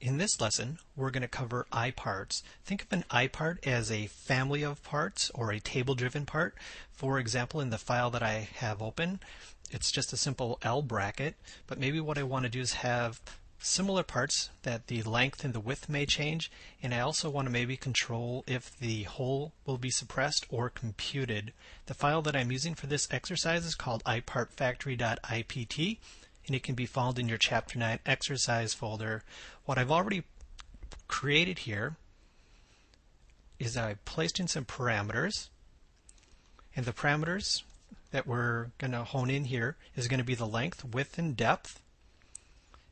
In this lesson, we're going to cover iParts. Think of an iPart as a family of parts or a table-driven part. For example, in the file that I have open, it's just a simple L bracket, but maybe what I want to do is have similar parts that the length and the width may change, and I also want to maybe control if the whole will be suppressed or computed. The file that I'm using for this exercise is called ipartfactory.ipt, and it can be found in your Chapter 9 exercise folder. What I've already created here is I placed in some parameters, and the parameters that we're going to hone in here is going to be the length, width, and depth.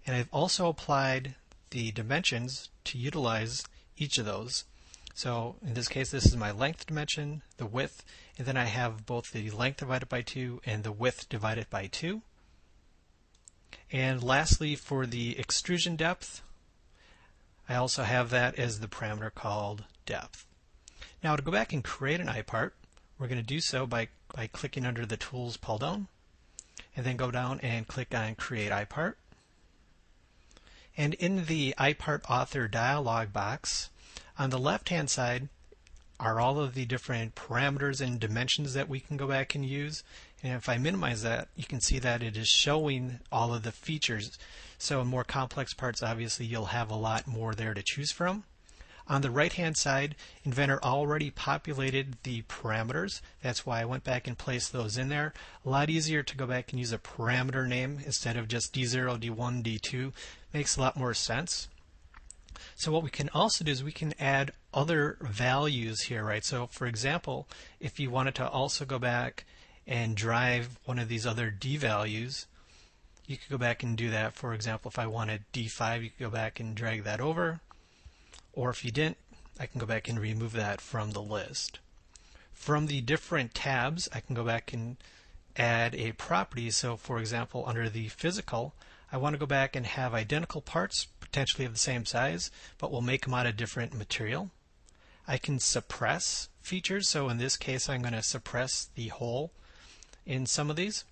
And I've also applied the dimensions to utilize each of those. So in this case, this is my length dimension, the width, and then I have both the length divided by 2 and the width divided by 2. And lastly, for the extrusion depth, I also have that as the parameter called depth. Now to go back and create an iPart, we're going to do so by clicking under the Tools pull down, and then go down and click on Create iPart. And in the iPart Author dialog box, on the left-hand side are all of the different parameters and dimensions that we can go back and use. And if I minimize that, you can see that it is showing all of the features. So in more complex parts, obviously, you'll have a lot more there to choose from. On the right-hand side, Inventor already populated the parameters. That's why I went back and placed those in there. A lot easier to go back and use a parameter name instead of just D0, D1, D2. Makes a lot more sense. So what we can also do is we can add other values here, right? So for example, if you wanted to also go back and drive one of these other D values, you could go back and do that. For example, if I wanted D5, you could go back and drag that over. Or if you didn't, I can go back and remove that from the list. From the different tabs, I can go back and add a property. So for example, under the physical, I want to go back and have identical parts, potentially of the same size, but we'll make them out of different material. I can suppress features, so in this case I'm going to suppress the whole in some of these.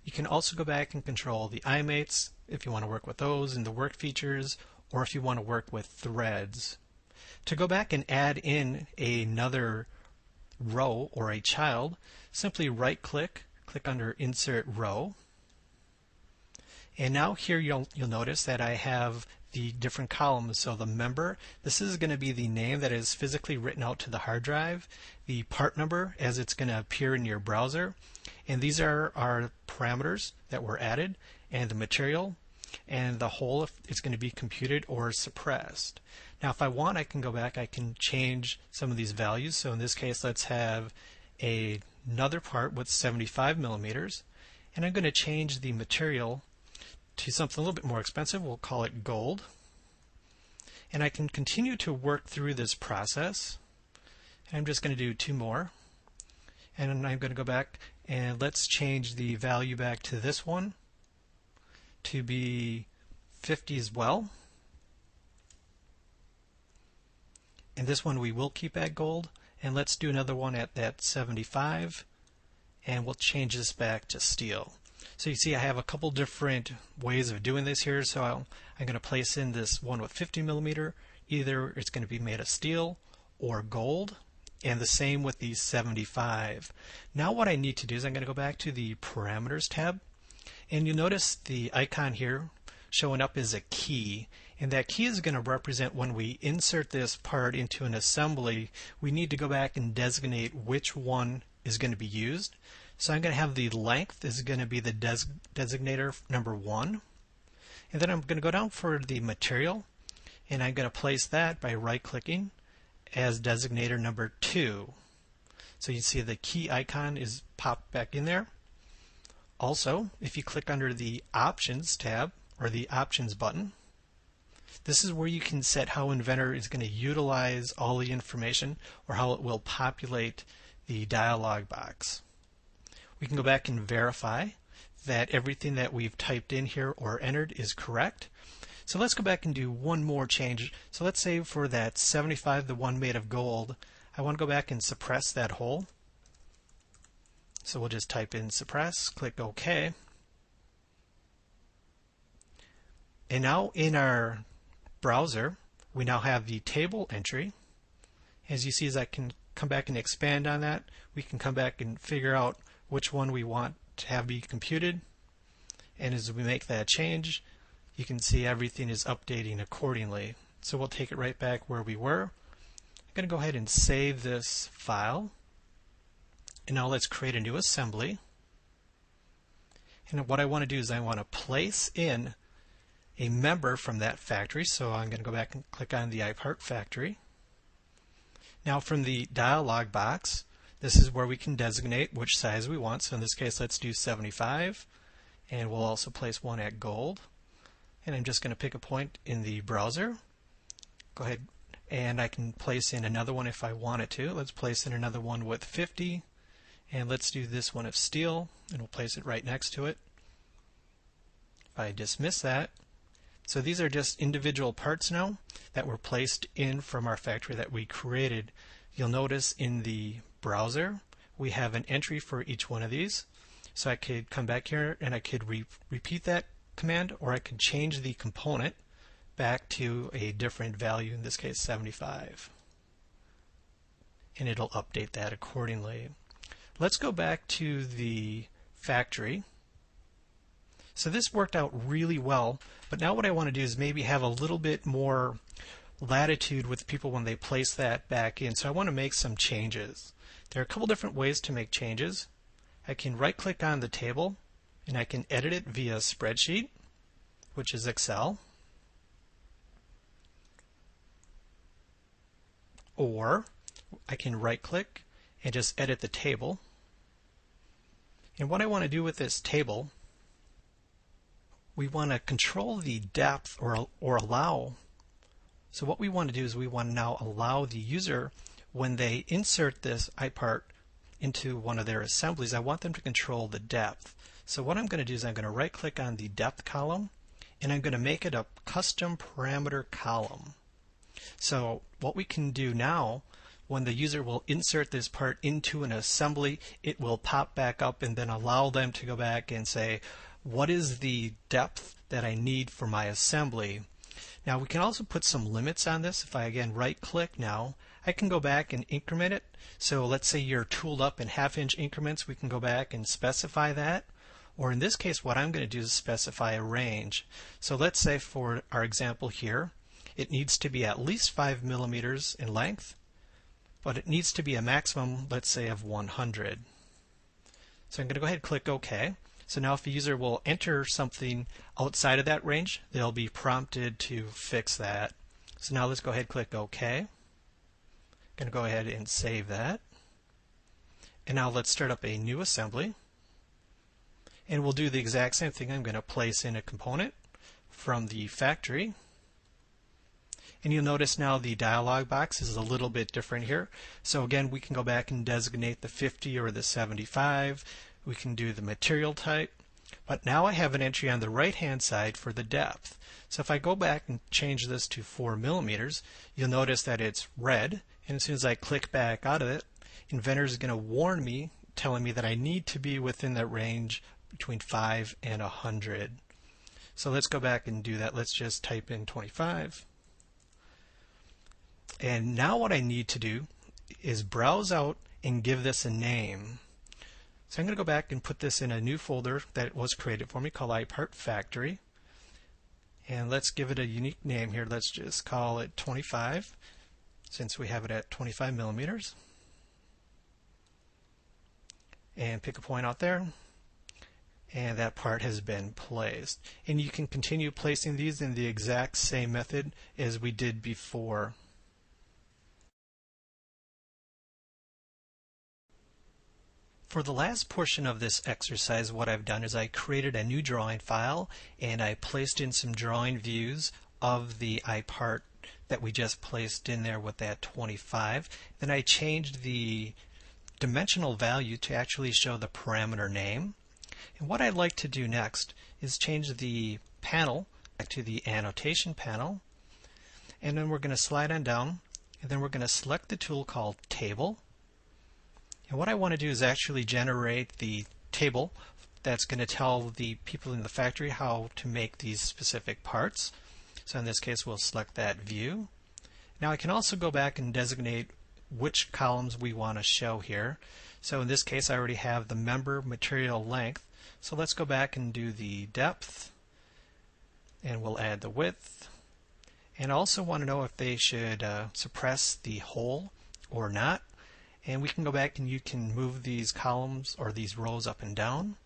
You can also go back and control the iMates if you want to work with those in the work features, or if you want to work with threads. To go back and add in another row or a child, simply right click, click under Insert Row. And now here you'll notice that I have the different columns. So the member, this is going to be the name that is physically written out to the hard drive, the part number as it's going to appear in your browser, and these are our parameters that were added, and the material, and the whole if it's going to be computed or suppressed. Now if I want, I can go back, I can change some of these values. So in this case, let's have another part with 75 millimeters, and I'm going to change the material to something a little bit more expensive. We'll call it gold. And I can continue to work through this process. And I'm just going to do 2 more. And I'm going to go back and let's change the value back to this one to be 50 as well. And this one we will keep at gold. And let's do another one at that 75. And we'll change this back to steel. So you see I have a couple different ways of doing this here. So I'm going to place in this one with 50 millimeter. Either it's going to be made of steel or gold, and the same with the 75. Now what I need to do is I'm going to go back to the Parameters tab, and you'll notice the icon here showing up as a key, and that key is going to represent when we insert this part into an assembly, we need to go back and designate which one is going to be used. So I'm going to have the length is going to be the designator number 1. And then I'm going to go down for the material, and I'm going to place that by right-clicking as designator number 2. So you see the key icon is popped back in there. Also, if you click under the Options tab, or the Options button, this is where you can set how Inventor is going to utilize all the information, or how it will populate the dialog box. We can go back and verify that everything that we've typed in here or entered is correct. So let's go back and do one more change. So let's say for that 75, the one made of gold, I want to go back and suppress that whole. So we'll just type in suppress, click OK. And now in our browser, we now have the table entry. As you see, as I can come back and expand on that, we can come back and figure out which one we want to have be computed. And as we make that change, you can see everything is updating accordingly. So we'll take it right back where we were. I'm going to go ahead and save this file. And now let's create a new assembly. And what I want to do is I want to place in a member from that factory. So I'm going to go back and click on the iPart factory. Now from the dialog box, this is where we can designate which size we want. So in this case, let's do 75. And we'll also place one at gold. And I'm just going to pick a point in the browser. Go ahead, and I can place in another one if I wanted to. Let's place in another one with 50. And let's do this one of steel, and we'll place it right next to it. If I dismiss that, so these are just individual parts now that were placed in from our factory that we created. You'll notice in the browser we have an entry for each one of these. So I could come back here and I could repeat that command, or I could change the component back to a different value, in this case 75. And it'll update that accordingly. Let's go back to the factory. So this worked out really well, but now what I want to do is maybe have a little bit more latitude with people when they place that back in. So I want to make some changes. There are a couple different ways to make changes. I can right click on the table and I can edit it via spreadsheet, which is Excel. Or I can right click and just edit the table. And what I want to do with this table, we want to control the depth or allow. So what we want to do is we want to now allow the user, when they insert this iPart into one of their assemblies, I want them to control the depth. So what I'm going to do is I'm going to right click on the depth column and I'm going to make it a custom parameter column. So what we can do now, when the user will insert this part into an assembly, it will pop back up and then allow them to go back and say, what is the depth that I need for my assembly? Now we can also put some limits on this. If I again right click now, I can go back and increment it. So let's say you're tooled up in 1/2 inch increments, we can go back and specify that. Or in this case, what I'm going to do is specify a range. So let's say for our example here, it needs to be at least 5 millimeters in length, but it needs to be a maximum, let's say, of 100. So I'm going to go ahead and click OK. So now if the user will enter something outside of that range, they'll be prompted to fix that. So now let's go ahead and click OK. I'm going to go ahead and save that. And now let's start up a new assembly. And we'll do the exact same thing. I'm going to place in a component from the factory. And you'll notice now the dialog box is a little bit different here. So again, we can go back and designate the 50 or the 75. We can do the material type. But now I have an entry on the right-hand side for the depth. So if I go back and change this to 4 millimeters, you'll notice that it's red. And as soon as I click back out of it, Inventor is going to warn me, telling me that I need to be within that range between 5 and 100. So let's go back and do that. Let's just type in 25. And now what I need to do is browse out and give this a name. So I'm going to go back and put this in a new folder that was created for me called iPart Factory. And let's give it a unique name here. Let's just call it 25, since we have it at 25 millimeters. And pick a point out there. And that part has been placed. And you can continue placing these in the exact same method as we did before. For the last portion of this exercise, what I've done is I created a new drawing file and I placed in some drawing views of the iPart that we just placed in there with that 25. Then I changed the dimensional value to actually show the parameter name. And what I'd like to do next is change the panel back to the annotation panel. And then we're going to slide on down and then we're going to select the tool called Table. And what I want to do is actually generate the table that's going to tell the people in the factory how to make these specific parts. So in this case, we'll select that view. Now I can also go back and designate which columns we want to show here. So in this case, I already have the member material length. So let's go back and do the depth, and we'll add the width. And I also want to know if they should suppress the hole or not. And we can go back and you can move these columns or these rows up and down.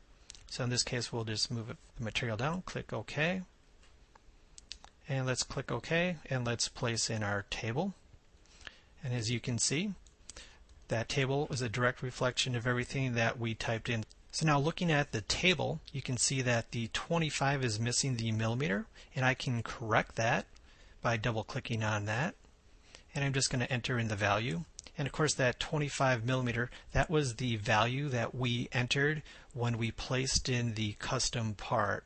So in this case, we'll just move the material down, click OK. And let's click OK, and let's place in our table. And as you can see, that table is a direct reflection of everything that we typed in. So now looking at the table, you can see that the 25 is missing the millimeter, and I can correct that by double-clicking on that. And I'm just going to enter in the value. And of course that 25 millimeter, that was the value that we entered when we placed in the custom part.